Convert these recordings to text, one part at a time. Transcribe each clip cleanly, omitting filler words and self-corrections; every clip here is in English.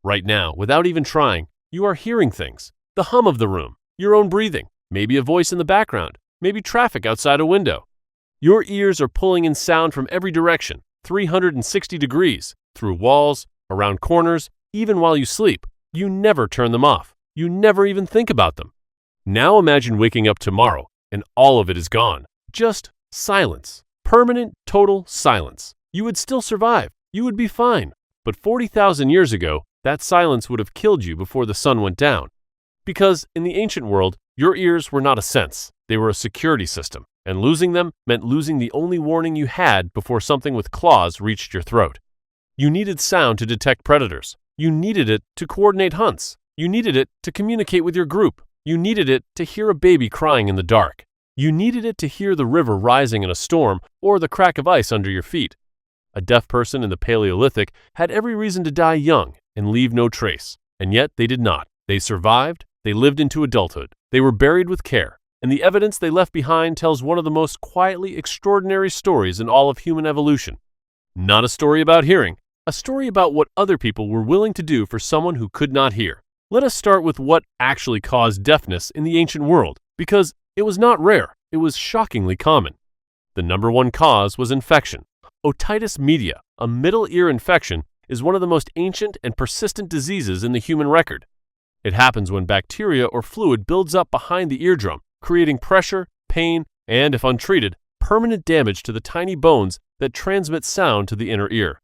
Right now, without even trying, you are hearing things. The hum of the room, your own breathing, maybe a voice in the background, maybe traffic outside a window. Your ears are pulling in sound from every direction, 360 degrees, through walls, around corners, even while you sleep. You never turn them off. You never even think about them. Now imagine waking up tomorrow and all of it is gone. Just silence. Permanent, total silence. You would still survive. You would be fine. But 40,000 years ago, that silence would have killed you before the sun went down. Because in the ancient world, your ears were not a sense. They were a security system. And losing them meant losing the only warning you had before something with claws reached your throat. You needed sound to detect predators. You needed it to coordinate hunts. You needed it to communicate with your group. You needed it to hear a baby crying in the dark. You needed it to hear the river rising in a storm or the crack of ice under your feet. A deaf person in the Paleolithic had every reason to die young and leave no trace, and yet they did not. They survived, they lived into adulthood, they were buried with care, and the evidence they left behind tells one of the most quietly extraordinary stories in all of human evolution. Not a story about hearing, a story about what other people were willing to do for someone who could not hear. Let us start with what actually caused deafness in the ancient world, because it was not rare, it was shockingly common. The number one cause was infection. Otitis media, a middle ear infection, is one of the most ancient and persistent diseases in the human record. It happens when bacteria or fluid builds up behind the eardrum, creating pressure, pain, and, if untreated, permanent damage to the tiny bones that transmit sound to the inner ear.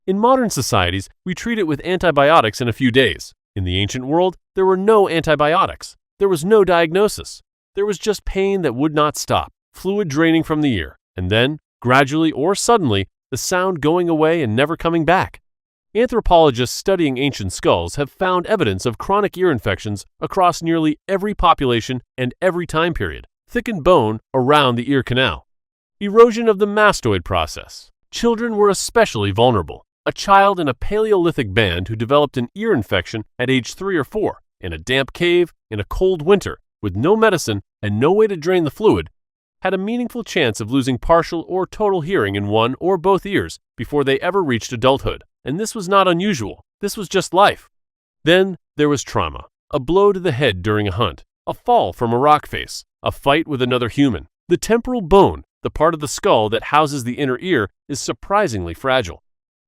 In modern societies, we treat it with antibiotics in a few days. In the ancient world, there were no antibiotics. There was no diagnosis. There was just pain that would not stop, fluid draining from the ear, and then, gradually or suddenly, the sound going away and never coming back. Anthropologists studying ancient skulls have found evidence of chronic ear infections across nearly every population and every time period. Thickened bone around the ear canal. Erosion of the mastoid process. Children were especially vulnerable. A child in a Paleolithic band who developed an ear infection at age 3 or 4, in a damp cave, in a cold winter, with no medicine and no way to drain the fluid, had a meaningful chance of losing partial or total hearing in one or both ears before they ever reached adulthood. And this was not unusual. This was just life. Then there was trauma. A blow to the head during a hunt. A fall from a rock face. A fight with another human. The temporal bone, the part of the skull that houses the inner ear, is surprisingly fragile.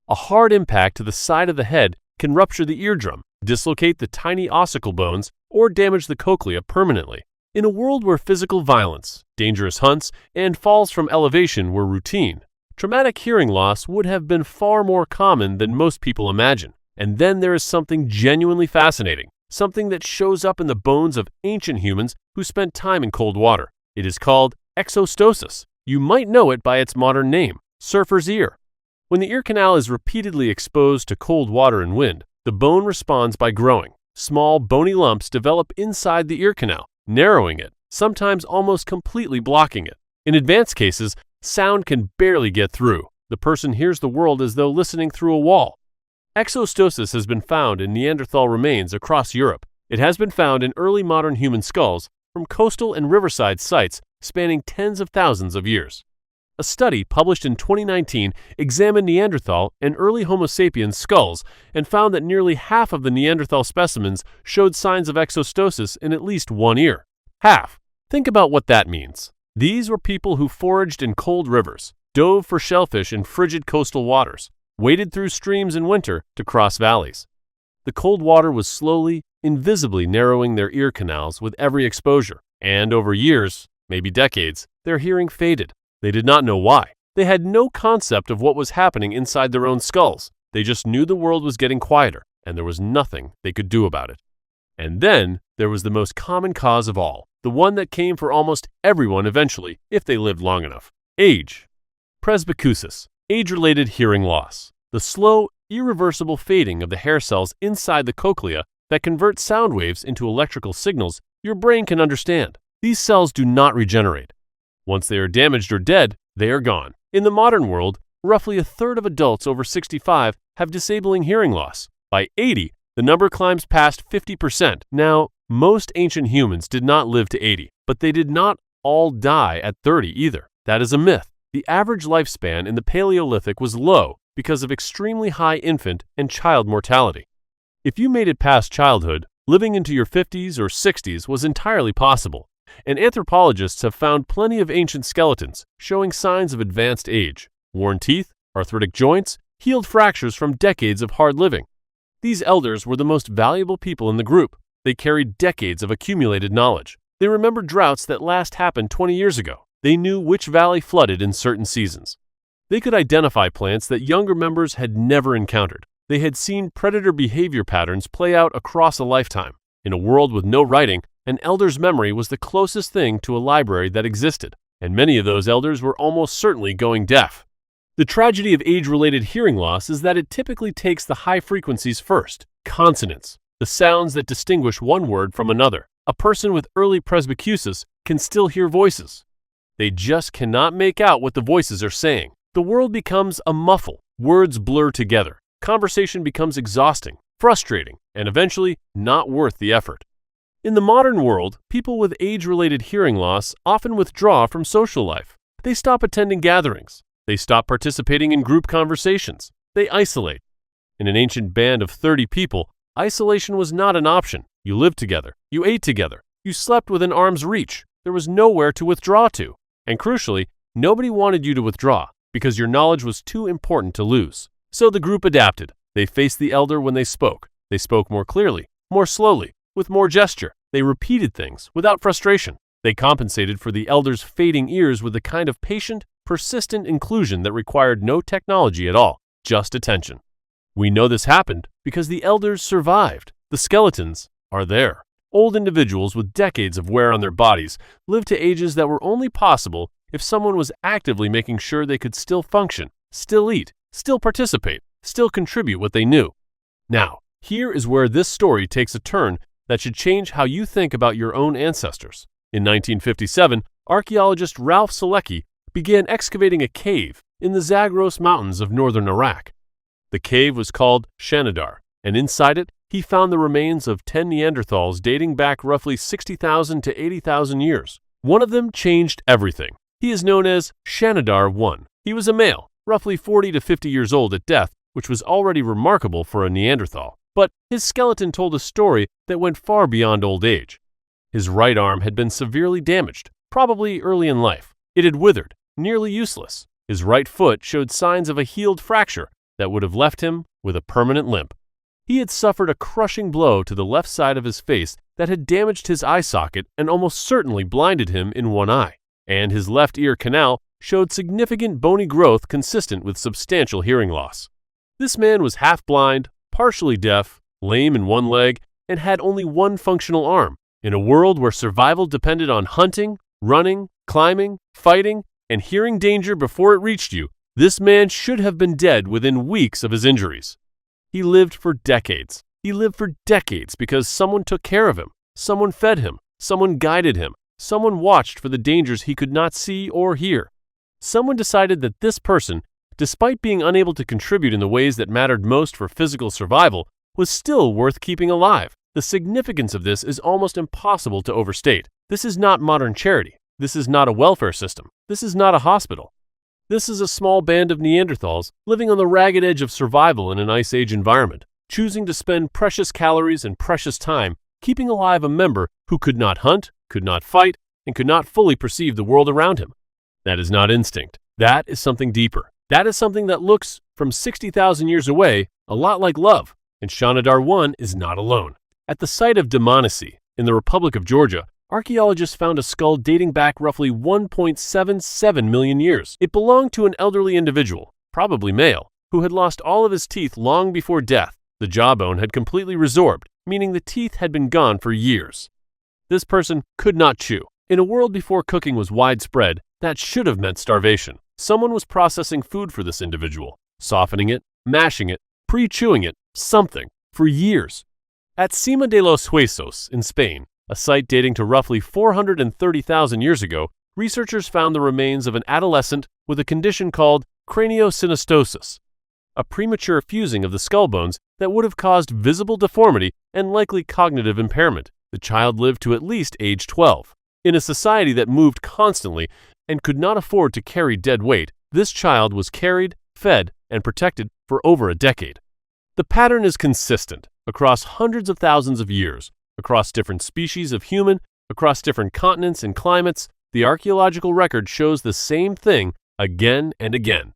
A hard impact to the side of the head can rupture the eardrum, dislocate the tiny ossicle bones, or damage the cochlea permanently. In a world where physical violence, dangerous hunts, and falls from elevation were routine, traumatic hearing loss would have been far more common than most people imagine. And then there is something genuinely fascinating, something that shows up in the bones of ancient humans who spent time in cold water. It is called exostosis. You might know it by its modern name, surfer's ear. When the ear canal is repeatedly exposed to cold water and wind, the bone responds by growing. Small, bony lumps develop inside the ear canal, narrowing it, sometimes almost completely blocking it. In advanced cases, sound can barely get through. The person hears the world as though listening through a wall. Exostosis has been found in Neanderthal remains across Europe. It has been found in early modern human skulls from coastal and riverside sites spanning tens of thousands of years. A study published in 2019 examined Neanderthal and early Homo sapiens skulls and found that nearly half of the Neanderthal specimens showed signs of exostosis in at least one ear. Half. Think about what that means. These were people who foraged in cold rivers, dove for shellfish in frigid coastal waters, waded through streams in winter to cross valleys. The cold water was slowly, invisibly narrowing their ear canals with every exposure, and over years, maybe decades, their hearing faded. They did not know why. They had no concept of what was happening inside their own skulls. They just knew the world was getting quieter, and there was nothing they could do about it. And then there was the most common cause of all, the one that came for almost everyone eventually, if they lived long enough. Age. Presbycusis, age-related hearing loss. The slow, irreversible fading of the hair cells inside the cochlea that convert sound waves into electrical signals your brain can understand. These cells do not regenerate. Once they are damaged or dead, they are gone. In the modern world, roughly a third of adults over 65 have disabling hearing loss. By 80, the number climbs past 50%. Now, most ancient humans did not live to 80, but they did not all die at 30 either. That is a myth. The average lifespan in the Paleolithic was low because of extremely high infant and child mortality. If you made it past childhood, living into your 50s or 60s was entirely possible, and anthropologists have found plenty of ancient skeletons showing signs of advanced age, worn teeth, arthritic joints, healed fractures from decades of hard living. These elders were the most valuable people in the group. They carried decades of accumulated knowledge. They remembered droughts that last happened 20 years ago. They knew which valley flooded in certain seasons. They could identify plants that younger members had never encountered. They had seen predator behavior patterns play out across a lifetime. In a world with no writing, an elder's memory was the closest thing to a library that existed, and many of those elders were almost certainly going deaf. The tragedy of age-related hearing loss is that it typically takes the high frequencies first, consonants, the sounds that distinguish one word from another. A person with early presbycusis can still hear voices. They just cannot make out what the voices are saying. The world becomes a muffle. Words blur together. Conversation becomes exhausting, frustrating, and eventually not worth the effort. In the modern world, people with age-related hearing loss often withdraw from social life. They stop attending gatherings. They stop participating in group conversations. They isolate. In an ancient band of 30 people, isolation was not an option. You lived together. You ate together. You slept within arm's reach. There was nowhere to withdraw to. And crucially, nobody wanted you to withdraw because your knowledge was too important to lose. So the group adapted. They faced the elder when they spoke. They spoke more clearly, more slowly, with more gesture. They repeated things without frustration. They compensated for the elder's fading ears with a kind of patient, persistent inclusion that required no technology at all, just attention. We know this happened because the elders survived. The skeletons are there. Old individuals with decades of wear on their bodies lived to ages that were only possible if someone was actively making sure they could still function, still eat, still participate, still contribute what they knew. Now, here is where this story takes a turn that should change how you think about your own ancestors. In 1957, archaeologist Ralph Selecki began excavating a cave in the Zagros Mountains of northern Iraq. The cave was called Shanidar, and inside it, he found the remains of 10 Neanderthals dating back roughly 60,000 to 80,000 years. One of them changed everything. He is known as Shanidar I. He was a male, roughly 40 to 50 years old at death, which was already remarkable for a Neanderthal. But his skeleton told a story that went far beyond old age. His right arm had been severely damaged, probably early in life. It had withered, nearly useless. His right foot showed signs of a healed fracture that would have left him with a permanent limp. He had suffered a crushing blow to the left side of his face that had damaged his eye socket and almost certainly blinded him in one eye. And his left ear canal showed significant bony growth consistent with substantial hearing loss. This man was half blind, partially deaf, lame in one leg, and had only one functional arm. In a world where survival depended on hunting, running, climbing, fighting, and hearing danger before it reached you, this man should have been dead within weeks of his injuries. He lived for decades. He lived for decades because someone took care of him, someone fed him, someone guided him, someone watched for the dangers he could not see or hear. Someone decided that this person, despite being unable to contribute in the ways that mattered most for physical survival, was still worth keeping alive. The significance of this is almost impossible to overstate. This is not modern charity. This is not a welfare system. This is not a hospital. This is a small band of Neanderthals living on the ragged edge of survival in an Ice Age environment, choosing to spend precious calories and precious time keeping alive a member who could not hunt, could not fight, and could not fully perceive the world around him. That is not instinct. That is something deeper. That is something that looks, from 60,000 years away, a lot like love. And Shanidar I is not alone. At the site of Dmanisi, in the Republic of Georgia, archaeologists found a skull dating back roughly 1.77 million years. It belonged to an elderly individual, probably male, who had lost all of his teeth long before death. The jawbone had completely resorbed, meaning the teeth had been gone for years. This person could not chew. In a world before cooking was widespread, that should have meant starvation. Someone was processing food for this individual, softening it, mashing it, pre-chewing it, something, for years. At Cima de los Huesos in Spain, a site dating to roughly 430,000 years ago, researchers found the remains of an adolescent with a condition called craniosynostosis, a premature fusing of the skull bones that would have caused visible deformity and likely cognitive impairment. The child lived to at least age 12. In a society that moved constantly and could not afford to carry dead weight, this child was carried, fed, and protected for over a decade. The pattern is consistent. across hundreds of thousands of years, across different species of human, across different continents and climates. The archaeological record shows the same thing again and again.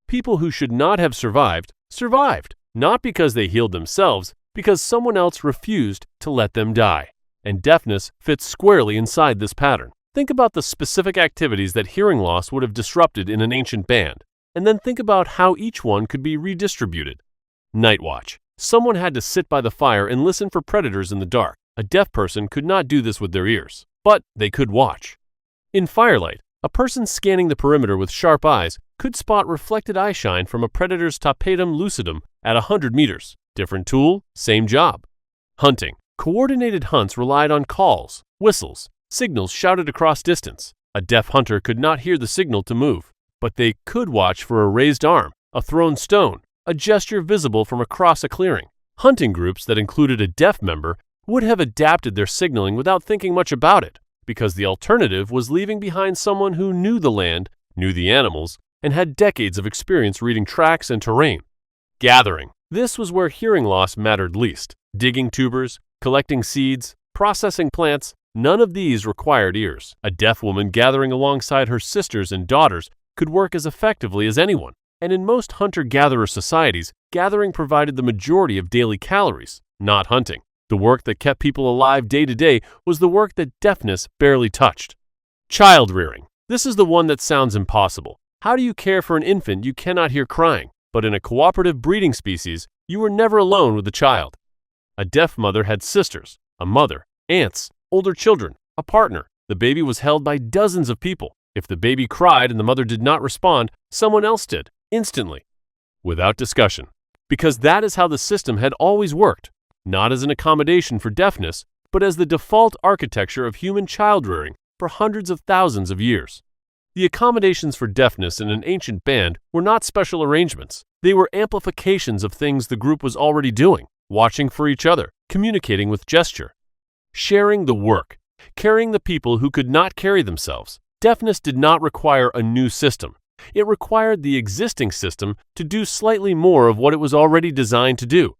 People who should not have survived, survived, not because they healed themselves, because someone else refused to let them die. And deafness fits squarely inside this pattern. Think about the specific activities that hearing loss would have disrupted in an ancient band, and then think about how each one could be redistributed. Night watch. Someone had to sit by the fire and listen for predators in the dark. A deaf person could not do this with their ears, but they could watch. In firelight, a person scanning the perimeter with sharp eyes could spot reflected eyeshine from a predator's tapetum lucidum at 100 meters. Different tool, same job. Hunting. Coordinated hunts relied on calls, whistles, signals shouted across distance. A deaf hunter could not hear the signal to move, but they could watch for a raised arm, a thrown stone, a gesture visible from across a clearing. Hunting groups that included a deaf member would have adapted their signaling without thinking much about it, because the alternative was leaving behind someone who knew the land, knew the animals, and had decades of experience reading tracks and terrain. Gathering. This was where hearing loss mattered least. Digging tubers, collecting seeds, processing plants, none of these required ears. A deaf woman gathering alongside her sisters and daughters could work as effectively as anyone. And in most hunter-gatherer societies, gathering provided the majority of daily calories, not hunting. The work that kept people alive day to day was the work that deafness barely touched. Child rearing. This is the one that sounds impossible. How do you care for an infant you cannot hear crying? But in a cooperative breeding species, you were never alone with the child. A deaf mother had sisters, a mother, aunts, older children, a partner. The baby was held by dozens of people. If the baby cried and the mother did not respond, someone else did, instantly, without discussion. Because that is how the system had always worked, not as an accommodation for deafness, but as the default architecture of human child rearing for hundreds of thousands of years. The accommodations for deafness in an ancient band were not special arrangements. They were amplifications of things the group was already doing, watching for each other, communicating with gesture. Sharing the work, carrying the people who could not carry themselves. Deafness did not require a new system. It required the existing system to do slightly more of what it was already designed to do.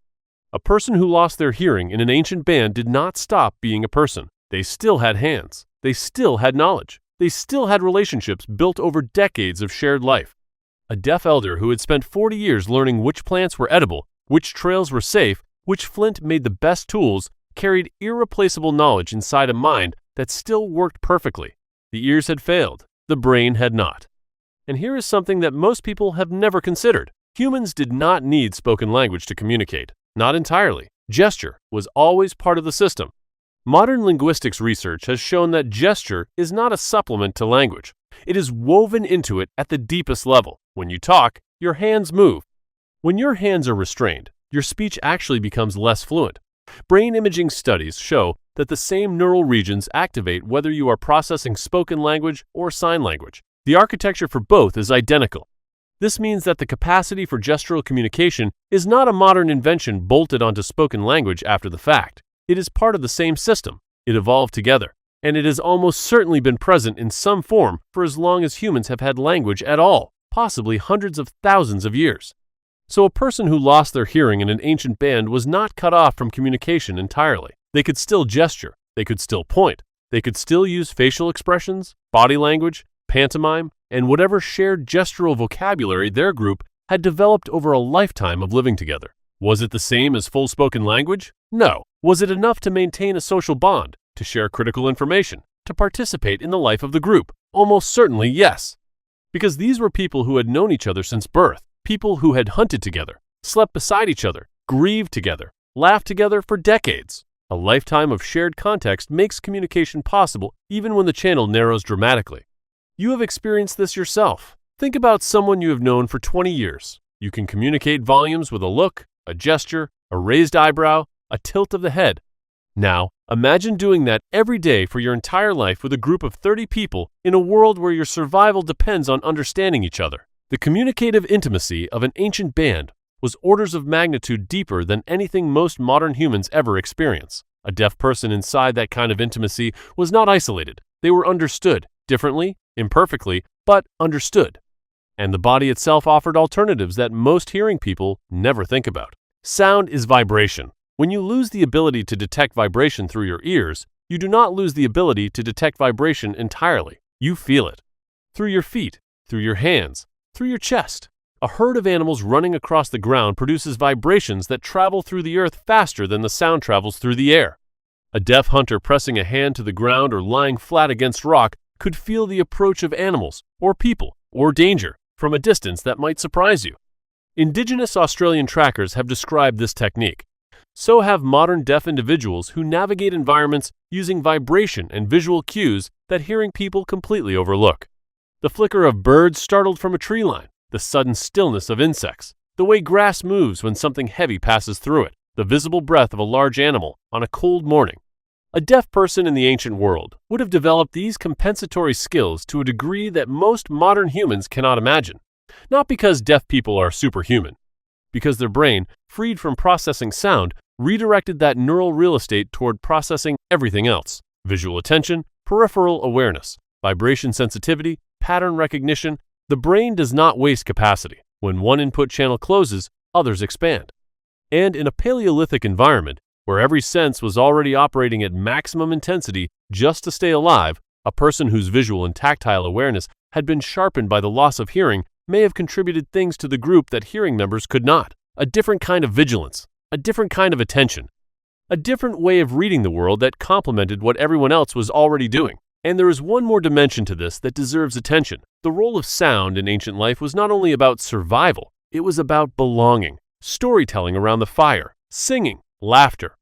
A person who lost their hearing in an ancient band did not stop being a person. They still had hands. They still had knowledge. They still had relationships built over decades of shared life. A deaf elder who had spent 40 years learning which plants were edible, which trails were safe, which flint made the best tools, carried irreplaceable knowledge inside a mind that still worked perfectly. The ears had failed. The brain had not. And here is something that most people have never considered. Humans did not need spoken language to communicate. Not entirely. Gesture was always part of the system. Modern linguistics research has shown that gesture is not a supplement to language. It is woven into it at the deepest level. When you talk, your hands move. When your hands are restrained, your speech actually becomes less fluent. Brain imaging studies show that the same neural regions activate whether you are processing spoken language or sign language. The architecture for both is identical. This means that the capacity for gestural communication is not a modern invention bolted onto spoken language after the fact. It is part of the same system. It evolved together, and it has almost certainly been present in some form for as long as humans have had language at all, possibly hundreds of thousands of years. So a person who lost their hearing in an ancient band was not cut off from communication entirely. They could still gesture, they could still point, they could still use facial expressions, body language, pantomime, and whatever shared gestural vocabulary their group had developed over a lifetime of living together. Was it the same as full spoken language? No. Was it enough to maintain a social bond, to share critical information, to participate in the life of the group? Almost certainly yes. Because these were people who had known each other since birth, people who had hunted together, slept beside each other, grieved together, laughed together for decades. A lifetime of shared context makes communication possible even when the channel narrows dramatically. You have experienced this yourself. Think about someone you have known for 20 years. You can communicate volumes with a look, a gesture, a raised eyebrow, a tilt of the head. Now, imagine doing that every day for your entire life with a group of 30 people in a world where your survival depends on understanding each other. The communicative intimacy of an ancient band was orders of magnitude deeper than anything most modern humans ever experience. A deaf person inside that kind of intimacy was not isolated. They were understood, differently, imperfectly, but understood. And the body itself offered alternatives that most hearing people never think about. Sound is vibration. When you lose the ability to detect vibration through your ears, you do not lose the ability to detect vibration entirely. You feel it. Through your feet, through your hands, through your chest. A herd of animals running across the ground produces vibrations that travel through the earth faster than the sound travels through the air. A deaf hunter pressing a hand to the ground or lying flat against rock could feel the approach of animals, or people, or danger from a distance that might surprise you. Indigenous Australian trackers have described this technique. So have modern deaf individuals who navigate environments using vibration and visual cues that hearing people completely overlook. The flicker of birds startled from a tree line, the sudden stillness of insects, the way grass moves when something heavy passes through it, the visible breath of a large animal on a cold morning. A deaf person in the ancient world would have developed these compensatory skills to a degree that most modern humans cannot imagine. Not because deaf people are superhuman, because their brain, freed from processing sound, redirected that neural real estate toward processing everything else: visual attention, peripheral awareness, vibration sensitivity, pattern recognition. The brain does not waste capacity. When one input channel closes, others expand. And in a Paleolithic environment, where every sense was already operating at maximum intensity just to stay alive, a person whose visual and tactile awareness had been sharpened by the loss of hearing may have contributed things to the group that hearing members could not. A different kind of vigilance, a different kind of attention, a different way of reading the world that complemented what everyone else was already doing. And there is one more dimension to this that deserves attention. The role of sound in ancient life was not only about survival, it was about belonging, storytelling around the fire, singing, laughter,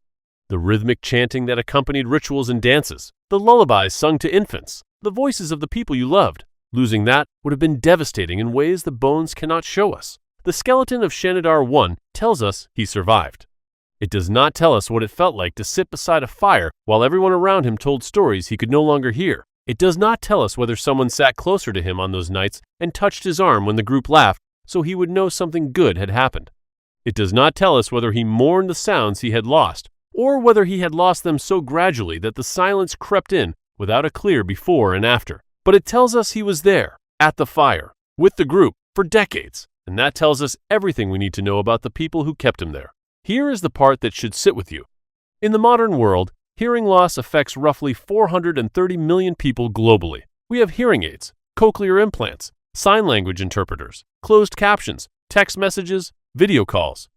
the rhythmic chanting that accompanied rituals and dances, the lullabies sung to infants, the voices of the people you loved. Losing that would have been devastating in ways the bones cannot show us. The skeleton of Shanidar I tells us he survived. It does not tell us what it felt like to sit beside a fire while everyone around him told stories he could no longer hear. It does not tell us whether someone sat closer to him on those nights and touched his arm when the group laughed so he would know something good had happened. It does not tell us whether he mourned the sounds he had lost, or whether he had lost them so gradually that the silence crept in without a clear before and after. But it tells us he was there, at the fire, with the group, for decades, and that tells us everything we need to know about the people who kept him there. Here is the part that should sit with you. In the modern world, hearing loss affects roughly 430 million people globally. We have hearing aids, cochlear implants, sign language interpreters, closed captions, text messages, video calls.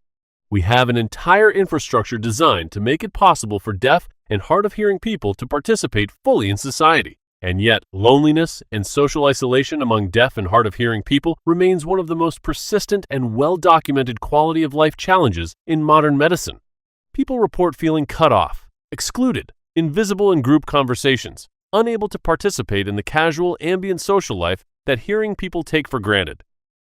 We have an entire infrastructure designed to make it possible for deaf and hard of hearing people to participate fully in society. And yet, loneliness and social isolation among deaf and hard of hearing people remains one of the most persistent and well-documented quality of life challenges in modern medicine. People report feeling cut off, excluded, invisible in group conversations, unable to participate in the casual ambient social life that hearing people take for granted.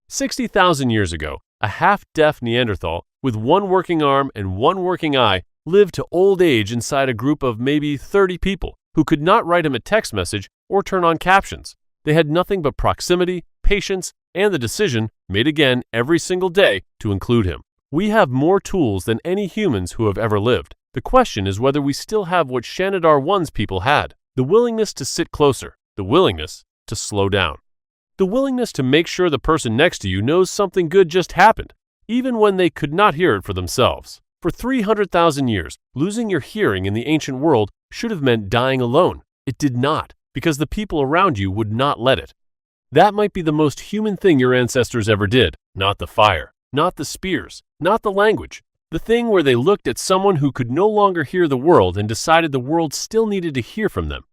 60,000 years ago, a half-deaf Neanderthal with one working arm and one working eye lived to old age inside a group of maybe 30 people who could not write him a text message or turn on captions. They had nothing but proximity, patience, and the decision, made again every single day, to include him. We have more tools than any humans who have ever lived. The question is whether we still have what Shanidar I's people had: the willingness to sit closer, the willingness to slow down, the willingness to make sure the person next to you knows something good just happened, even when they could not hear it for themselves. For 300,000 years, losing your hearing in the ancient world should have meant dying alone. It did not, because the people around you would not let it. That might be the most human thing your ancestors ever did, not the fire, not the spears, not the language. The thing where they looked at someone who could no longer hear the world and decided the world still needed to hear from them.